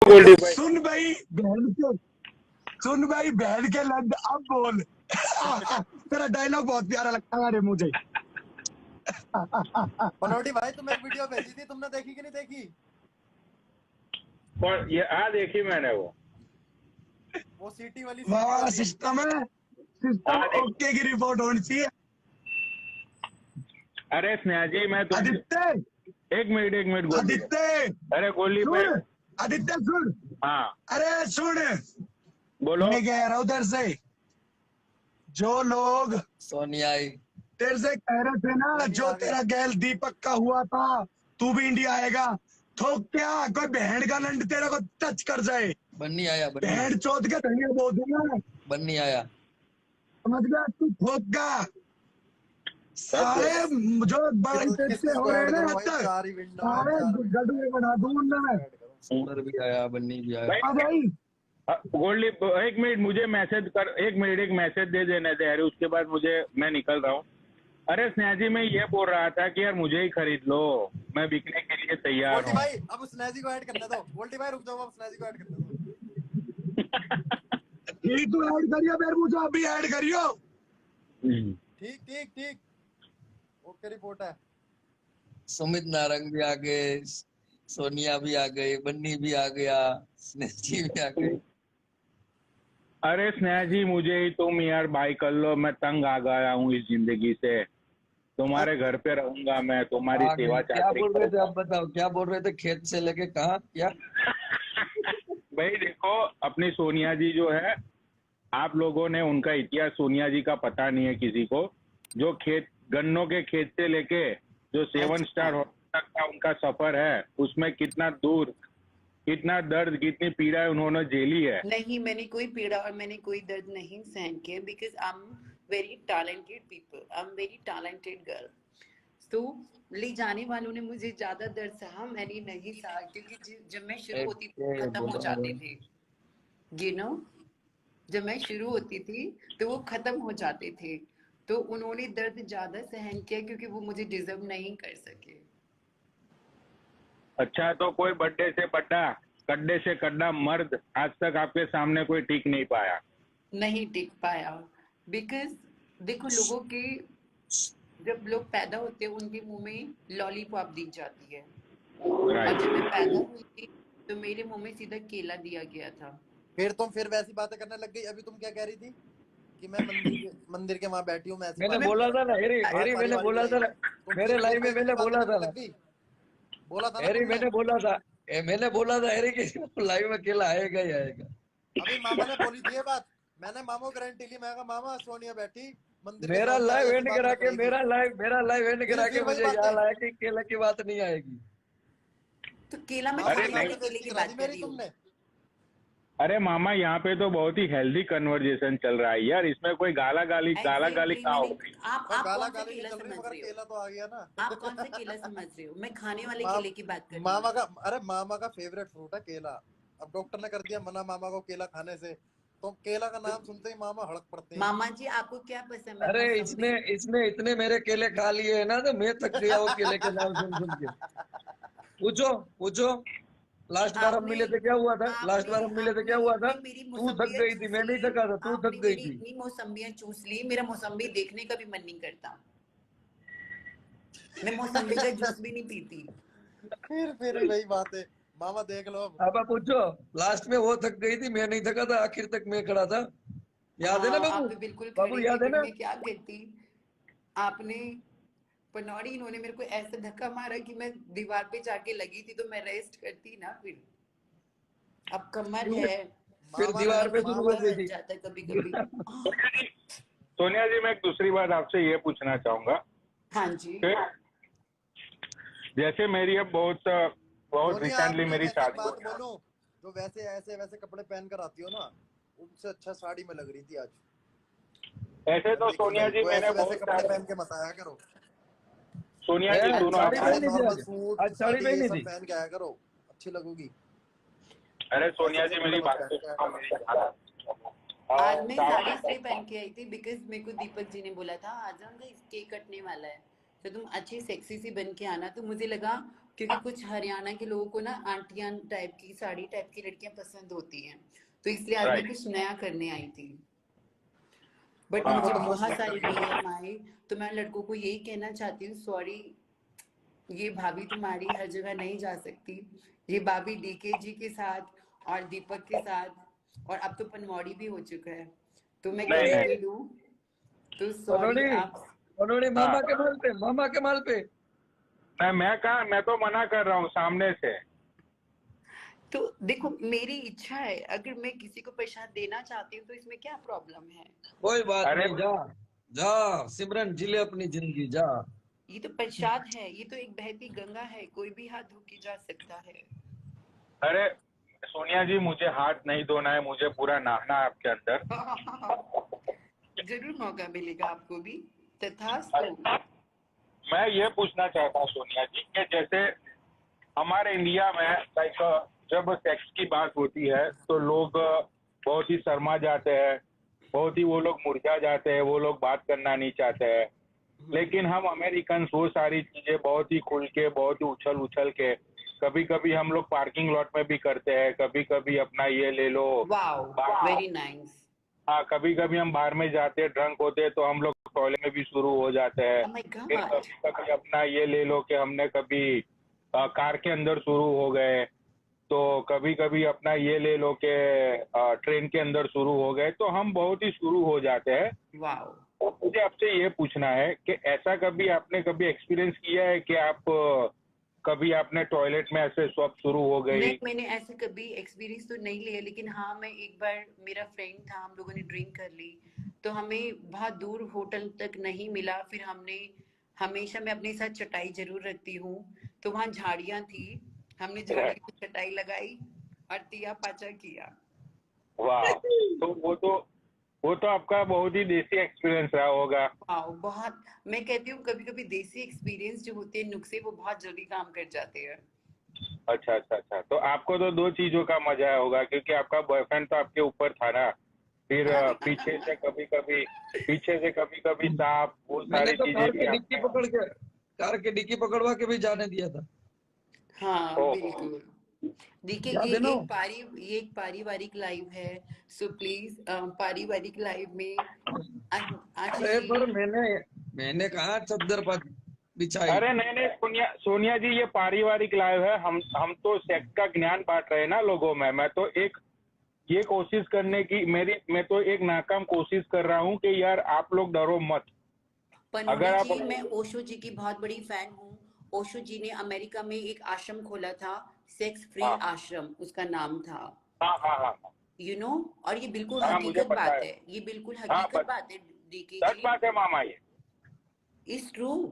गोल्डी भाई। सुन भाई बहन के, सुन भाई बहन के लंड, अब बोल। तेरा डायलॉग बहुत प्यारा लगता है रे मुझे। पनौटी भाई तुम्हें एक वीडियो भेजी थी, तुमने देखी कि नहीं देखी? और ये देखी मैंने वो सीटी वाली वाह, सिस्टम है, सिस्टम देखी। ओके की रिपोर्ट होनी चाहिए। अरे स्नेहा जी मैं तुम आदित्य, एक मिनट गोल्डी भाई। आदित्य अरे गोल्डी भाई। सुन, आदित्य सुन, हाँ अरे सुन, बोलो। मैं कह रहा हूँ उधर से, जो लोग सोनिया तेरे से कह रहे थे ना, जो तेरा गैल दीपक का हुआ था, तू भी इंडिया आएगा, तो क्या कोई बहन का लंड तेरे को टच कर जाए, बन्नी आया, बहन चौथ के धनिया बोल दूंगा, बन्नी आया। समझ गया तू? ठोका सारे जो बड़े से हो रहे हैं ना, अब तक सारे गड्ढे बना दूं मैं। सुंदर भी आया, बन्नी भी आया। आ भाई गोल्डी एक मिनट मुझे मैसेज कर, एक मिनट एक मैसेज दे देने दे। अरे उसके बाद मैं निकल रहा हूँ। अरे स्नेहा जी मैं ये बोल रहा था कि यार मुझे ही खरीद लो, मैं बिकने के लिए तैयार वोल्टी हूँ। भाई अब स्नेहा जी को ऐड करने दो। वोल्टी भाई रुक जाओ, अब स्नेहा जी को ऐड करने दो। ये तू ऐड करियो, फिर मुझे अभी ऐड करियो। ठीक ठीक ठीक, ओके रिपोर्ट है। सुमित नारंग भी आ गए, सोनिया भी आ गई, बन्नी भी आ गया, स्नेह जी भी आ गई। अरे स्नेहा जी मुझे ही तुम यार बाई कर लो, मैं तंग आ गया हूँ इस जिंदगी से। तुम्हारे घर पे रहूंगा मैं, तुम्हारी सेवा क्या चाकरी बोल रहे थे करूंगा। आप बताओ, क्या बोल रहे थे? खेत से लेके कहाँ क्या? भाई देखो अपनी सोनिया जी जो है, आप लोगों ने उनका इतिहास, सोनिया जी का पता नहीं है किसी को। जो खेत, गन्नों के खेत से लेके जो 7 स्टार होटल तक का उनका सफर है, उसमें कितना दूर, कितना दर्द, कितनी पीड़ा उन्होंने झेली है। नहीं, मैंने कोई पीड़ा और मैंने कोई दर्द नहीं सहन किया, because I am very talented people, I am very talented girl. तो ले जाने वालों ने मुझे ज्यादा दर्द सहा, मैंने नहीं सहा, क्योंकि जब मैं शुरू होती थी खत्म हो जाते थे, यू नो, जब मैं शुरू होती थी तो वो खत्म हो जाते थे। तो उन्होंने दर्द ज्यादा सहन किया क्योंकि वो मुझे डिजर्व नहीं कर सके। अच्छा तो कोई बड्डे से बड्डा, कड्डे से कड्डा मर्द आज तक आपके सामने कोई टिक नहीं पाया? नहीं टिक पाया, बिकॉज देखो लोगों के, जब लोग पैदा होते हैं उनके मुंह में लॉलीपॉप दी जाती है, और जब मैं पैदा हुई थी तो मेरे मुंह में सीधा केला दिया गया था। फिर तुम फिर वैसी बातें करने लग गई। अभी तुम क्या कह रही थी कि मैं मंदिर के वहां बैठी हूँ, मैं मैंने बोला था ना, हेरी मैंने बोला था ना, मेरे लाइव में मैंने बोला था ना, हेरी मैंने बोला था, मैंने बोला था हेरी कि लाइव में केला आएगा ही आएगा। अभी मामा ने बोली थी ये बात, मैंने मामा गारंटी ली। मैं कहा मामा सोनिया बैठी मंदिर के मेरा सामने, लाइव ऐसी एंड बात करा नहीं के, करेगी। मेरा लाइव एंड करा के मुझे याद आया कि केला की बात नहीं आएगी। तो केला में अरे खाने वाले केले की बात कर रही हूँ। अरे मामा यहाँ पे तो बहुत ही हेल्दी कन्वर्जेशन चल रहा है यार, इसमें कोई गाला गाली का हो गई? आप कौन सा केला चल रही, समझ मगर रहे केला हो? तो आ गया ना। आप कौन सा केला समझ रहे हो? मैं खाने वाले केले की बात कर रही हूँ। मामा का, अरे मामा का फेवरेट फ्रूट है केला। अब डॉक्टर ने कर दिया मना मामा को केला खाने से, तो केला का नाम सुनते ही मामा हड़क पड़ते हैं। मामा जी आपको क्या पसंद है? अरे इसने इतने मेरे केले खा लिए है ना, तो मैं थक गया वो केले के नाम सुन के। पूछो लास्ट बार हम मिले थे क्या हुआ था? लास्ट बार हम मिले थे क्या हुआ था? तू थक गई थी, मैं नहीं थका था, तू थक गई थी। इतनी मौसम्बियां चूस ली, मेरा मौसम्बी देखने का भी मन नहीं करता। मैं मौसम्बी का जूस भी नहीं पीती। फिर वही बात है, मामा देख लो। अब आप पूछो, लास्ट में वो थक गई थी, मैं नहीं थका था, आखिर तक मैं खड़ा था। याद है ना बाबू? आप बिल्कुल बाबू खड़े याद थे, है ना? मैं क्या करती, आपने पनौड़ी, इन्होंने मेरे को ऐसे धक्का मारा कि मैं दीवार पे जाके लगी थी, तो मैं रेस्ट करती ना। फिर अब कमर है, फिर दीवार पे शुरू हो गई थी। जाता है कभी कभी। सोनिया जी मैं एक दूसरी बात आपसे ये पूछना चाहूंगा। हाँ जी। जैसे मेरी अब बहुत रिसेंटली मेरी शादी बात बोलूं, जो वैसे ऐसे वैसे कपड़े पहन कर आती हो ना, उनसे अच्छा साड़ी में लग रही थी आज। ऐसे तो सोनिया जी मैंने बहुत कपड़े पहन के बताया करो। सोनिया जी सुनो, सूट साड़ी ये सब पहन के आया करो, अच्छी लगोगी। अरे सोनिया जी मेरी बात आज मैं साड़ी इसलिए पहन के आई थी बिकॉज मेरे को दीपक जी ने बोला था आज हम केक कटने वाला है, तो तुम अच्छी सेक्सी सी बन के आना। तो मुझे लगा क्योंकि कुछ हरियाणा के लोगों को ना आंटियां टाइप की, साड़ी टाइप की लड़कियां पसंद होती हैं, तो इसलिए आज मैं राइट। कुछ नया करने आई थी। बट हाँ मुझे तो हाँ बहुत सारे डीएम आए, तो मैं लड़कों को यही कहना चाहती हूँ, सॉरी, ये भाभी तुम्हारी हर जगह नहीं जा सकती। ये भाभी डीके जी के साथ और दीपक के साथ और अब तो पनमौड़ी भी हो चुका है, तो मैं नहीं कैसे नहीं दे दूं? तो सॉरी पनौड़ी, आप। पनौड़ी हाँ मामा के माल पे, मामा के माल पे। नहीं, मैं कहा, मैं तो मना कर रहा हूँ सामने से। तो देखो मेरी इच्छा है, अगर मैं किसी को प्रसाद देना चाहती हूँ तो इसमें क्या प्रॉब्लम है? कोई बात अरे नहीं, जा जा सिमरन, जी ले अपनी जिंदगी, जा। ये तो प्रसाद है, ये तो एक बहती गंगा है, कोई भी हाथ धो के जा सकता है। अरे सोनिया जी, मुझे हाथ नहीं धोना है, मुझे पूरा नहाना है आपके अंदर। जरूर मौका मिलेगा आपको भी, तथास्तु। मैं ये पूछना चाहता हूँ सोनिया जी कि जैसे हमारे इंडिया में लाइक जब सेक्स की बात होती है तो लोग बहुत ही शर्मा जाते हैं, बहुत ही वो लोग मुरझा जाते हैं, वो लोग बात करना नहीं चाहते हैं। लेकिन हम अमेरिकन वो सारी चीजें बहुत ही खुल के, बहुत ही उछल उछल के, कभी कभी हम लोग पार्किंग लॉट में भी करते हैं, कभी कभी अपना ये ले लो। Wow, very nice. हाँ, कभी कभी हम बाहर में जाते हैं, ड्रंक होते हैं, तो हम लोग टॉयलेट में भी शुरू हो जाते हैं। ओह माय फिर गॉड। कभी कभी अपना ये ले लो कि हमने कभी कार के अंदर शुरू हो गए, तो कभी कभी अपना ये ले लो कि ट्रेन के अंदर शुरू हो गए, तो हम बहुत ही शुरू हो जाते हैं। वाओ। तो मुझे आपसे ये पूछना है कि ऐसा कभी आपने कभी एक्सपीरियंस किया है कि आप कभी आपने टॉयलेट में ऐसे सब शुरू हो गई? नहीं, मैंने ऐसे कभी एक्सपीरियंस तो नहीं लिया, लेकिन हाँ, मैं एक बार, मेरा फ्रेंड था, हम लोगों ने ड्रिंक कर ली, तो हमें बहुत दूर होटल तक नहीं मिला, फिर हमने, हमेशा मैं अपने साथ चटाई जरूर रखती हूँ, तो वहाँ झाड़ियाँ थी, हमने झाड़ी पे चटाई लगाई और दिया पाचा किया। वाह, तो वो तो आपका बहुत ही देसी एक्सपीरियंस रहा होगा। वाह, बहुत, मैं कहती हूँ कभी कभी देसी एक्सपीरियंस जो होते हैं, नुस्खे, वो बहुत जल्दी काम कर जाते हैं। अच्छा अच्छा अच्छा, तो आपको तो दो चीजों का मजा आया होगा, क्योंकि आपका बॉयफ्रेंड तो आपके ऊपर था ना, फिर पीछे से कभी कभी सांप, वो मैंने सारी तो चीजें भी आपने। कार के डिक्की पकड़वा के भी जाने दिया था। हाँ ओहो। बिल्कुल। देखिए, याद है ना? ये एक पारिवारिक लाइव है, सो प्लीज पारिवारिक लाइव में आशीष अरे जी। पर मैंने कहा चद्दर बिछाई। अरे नहीं नहीं, सोनिया सोनिया जी, ये पारिवारिक लाइव है, हम तो सेक्स का ज्ञान बांट रहे हैं ना लोगों में। मैं तो एक ये कोशिश करने की मैं तो एक नाकाम कोशिश कर रहा हूँ कि यार आप लोग डरो मत। पनोडी अगर आप, जी, मैं ओशो जी की बहुत बड़ी फैन हूँ। ओशो जी ने अमेरिका में एक आश्रम खोला था, सेक्स फ्री हाँ आश्रम उसका नाम था, हाँ हाँ हाँ और ये बिल्कुल हाँ, मुझे हकीकत पता बात है। है, ये बिल्कुल हाँ, हकीकत बात है, डीके सच जी, बात है मामा ये। Is true.